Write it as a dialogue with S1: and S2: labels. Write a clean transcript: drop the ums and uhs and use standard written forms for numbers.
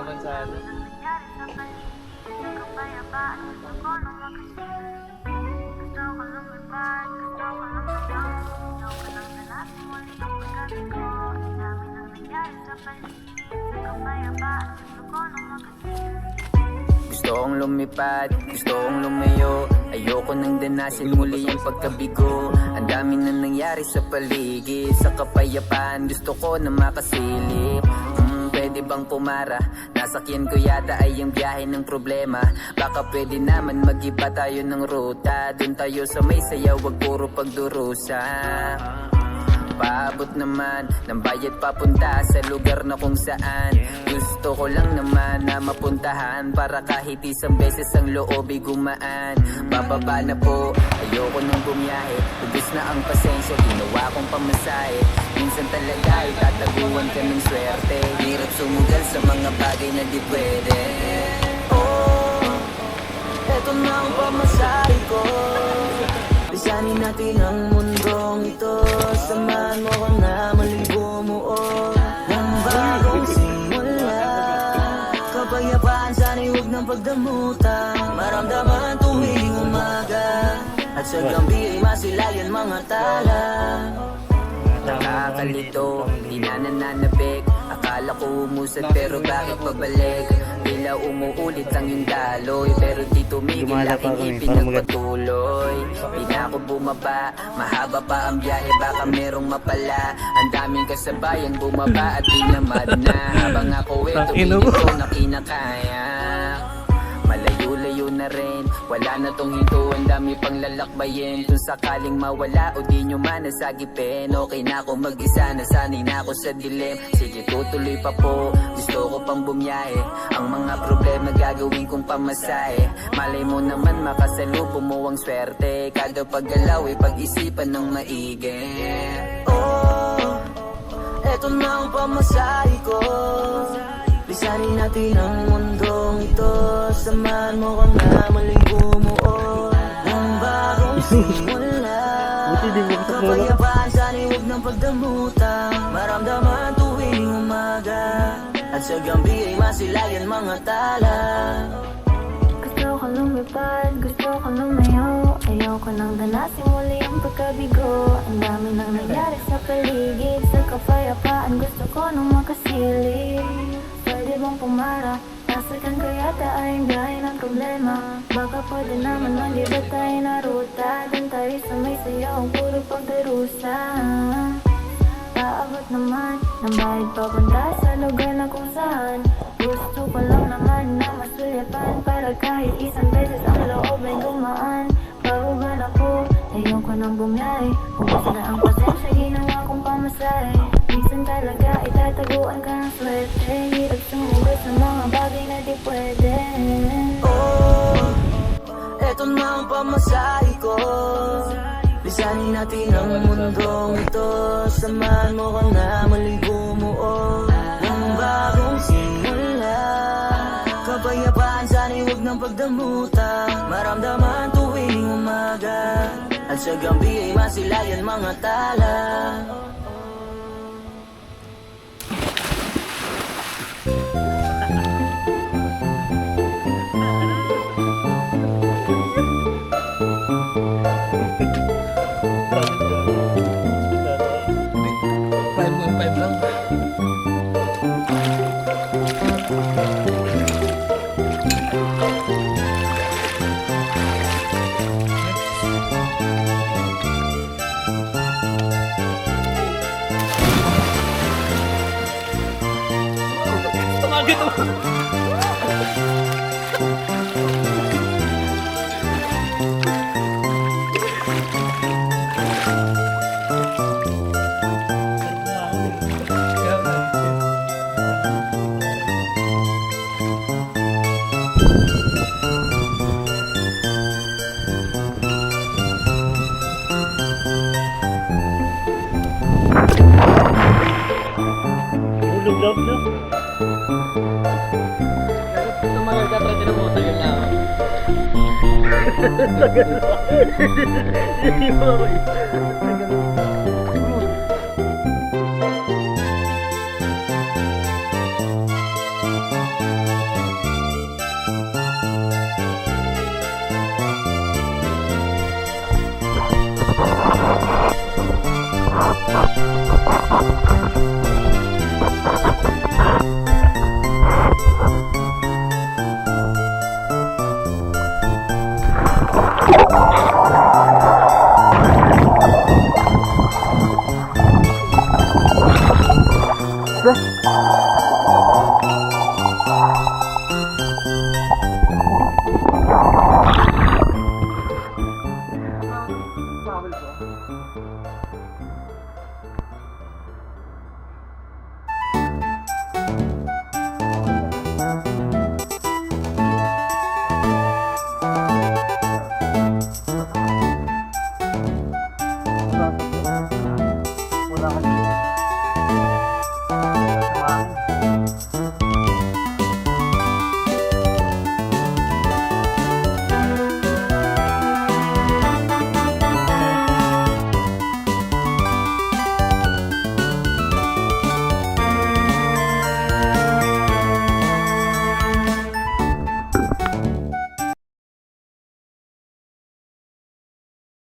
S1: naman sana.
S2: Gusto kong lumipad, gusto kong lumayo. Ayoko nang danasin muli yung pagkabigo. Ang dami na nangyari sa paligid. Sa kapayapaan gusto ko na makasilip. Pwede bang pumara? Nasakyan ko yata ay yung biyahe ng problema. Baka pwede naman mag-iba tayo ng ruta. Dun tayo sa may sayaw, wag puro pagdurusa. Paabot naman ng bayad papunta sa lugar na kung saan gusto ko lang naman na mapuntahan. Para kahit isang beses ang loob ay gumaan. Bababa na po, ayoko nang bumiyahe. Ubus na ang pasensya, ginawa kong pamasahe. Minsan talaga ay tataguan ka ng swerte. Hirap sumugal sa mga bagay na di pwede. Oh, eto na ang pamasahe ko. Lisanin natin ang mundong ito. Samahan mo ko na muling bumuo ng bagong simula. Kapayapaan sana'y huwag ng pagdamutan. Maramdaman tuwing umaga at sa gabi ay masilayan mga tala. Nakakalito, di na nananabik. Akala ko umusad pero bakit pabalik? Tila umuulit ang yung daloy, pero di tumigil aking ipinagpatuloy. Di na ako bumaba, mahaba pa ang biyahe, baka merong mapala. Ang daming kasabayang bumaba at dinamad na. Habang ako tumingin ko na kinakaya. Malayo-layo na rin, wala na tong hinto. Ang dami pang lalakbayin. Kung sakaling mawala o di nyo man nasagipin, okay na ako mag-isa, nasanay na ako sa dilim. Sige tutuloy pa po, gusto ko pang bumiyahe. Ang mga problema gagawin kong pamasahe. Malay mo naman makasalubong mo ang swerte. Kada paggalaw ay pag-isipan ng maigi. Oh, eto na ang pamasahe ko. Lisanin natin ang mundong ito. Samahan mo ko na muling bumuo ng bagong simula. Kapayapaan sana'y huwag ng pagdamutan. Maramdaman tuwing umaga at sa gabi ay masilayan mga tala.
S3: Gusto ko lumipad, gusto ko lumayo. Ayoko nang danasin muli ang pagkabigo. Ang dami nang nangyari sa paligid. Sa kapayapaan gusto ko nang makasilip. Pwede bang pumara? Nasakyan ko yata ay ang biyahe ng problema. Baka pwede naman mag-iba tayo na ruta. Dun tayo sa may sayaw, puro pagdarusa. Paabot naman ng bayad papunta sa lugar na kung saan gusto ko lang naman na masulyapan. Para kahit isang beses ang loob ay gumaan. Bababa na po, ayoko nang bumiyahe. Ubus na ang pasensya, ginawa kong pamasahe. Minsan talaga itataguan ka ng swerte. Hirap sumugal sa mga bagay na di pwede.
S2: Oh, eto na ang pamasahe ko. Lisanin natin ang mundong ito. Samahan mo ko na muling bumuo ng bagong simula. Kapayapaan sana'y huwag ng pagdamutan. Maramdaman tuwing umaga at sa gabi ay masilayan mga tala.
S1: Ulog na. Tumagal ka, try na mo, tagal na ako. Tagal na. Hindi mo ako eh. Tagal na. ba?